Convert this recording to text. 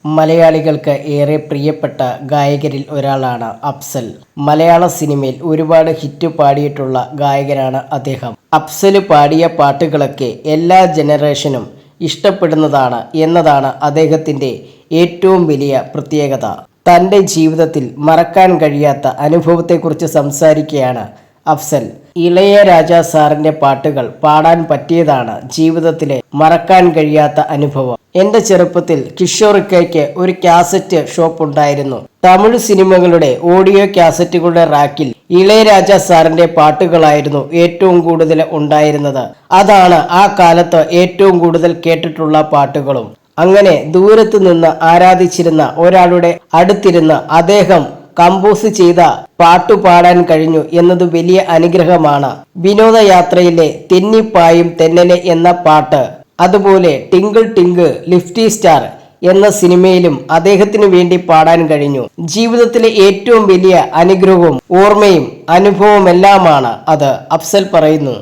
മലയാളികൾക്ക് ഏറെ പ്രിയപ്പെട്ട ഗായകരിൽ ഒരാളാണ് അഫ്സൽ. മലയാള സിനിമയിൽ ഒരുപാട് ഹിറ്റ് പാടിയിട്ടുള്ള ഗായകനാണ് അദ്ദേഹം. അഫ്സൽ പാടിയ പാട്ടുകളൊക്കെ എല്ലാ ജനറേഷനും ഇഷ്ടപ്പെടുന്നതാണ് എന്നതാണ് അദ്ദേഹത്തിൻ്റെ ഏറ്റവും വലിയ പ്രത്യേകത. തൻ്റെ ജീവിതത്തിൽ മറക്കാൻ കഴിയാത്ത അനുഭവത്തെക്കുറിച്ച് സംസാരിക്കുകയാണ് അഫ്സൽ. ഇളയരാജ സാറിൻ്റെ പാട്ടുകൾ പാടാൻ പറ്റിയതാണ് ജീവിതത്തിലെ മറക്കാൻ കഴിയാത്ത അനുഭവം. എൻ്റെ ചെറുപ്പത്തിൽ കിഷോറിക്കയ്ക്ക് ഒരു കാസറ്റ് ഷോപ്പ് ഉണ്ടായിരുന്നു. തമിഴ് സിനിമകളുടെ ഓഡിയോ കാസറ്റുകളുടെ റാക്കിൽ ഇളയരാജ സാറിൻ്റെ പാട്ടുകളായിരുന്നു ഏറ്റവും കൂടുതൽ ഉണ്ടായിരുന്നത്. അതാണ് ആ കാലത്ത് ഏറ്റവും കൂടുതൽ കേട്ടിട്ടുള്ള പാട്ടുകളും. അങ്ങനെ ദൂരത്ത് നിന്ന് ആരാധിച്ചിരുന്ന ഒരാളുടെ അടുത്തിരുന്ന് അദ്ദേഹം കമ്പോസ് ചെയ്ത പാട്ടു പാടാൻ കഴിഞ്ഞു എന്നത് വലിയ അനുഗ്രഹമാണ്. വിനോദയാത്രയിലെ തെന്നിപ്പായും തെന്നലെ എന്ന പാട്ട്, അതുപോലെ ടിങ്കിൾ ടിങ്കിൾ ലിഫ്റ്റി സ്റ്റാർ എന്ന സിനിമയിലും അദ്ദേഹത്തിന് വേണ്ടി പാടാൻ കഴിഞ്ഞു. ജീവിതത്തിലെ ഏറ്റവും വലിയ അനുഗ്രഹവും ഓർമ്മയും അനുഭവമെല്ലാമാണ് അത്, അഫ്സൽ പറയുന്നു.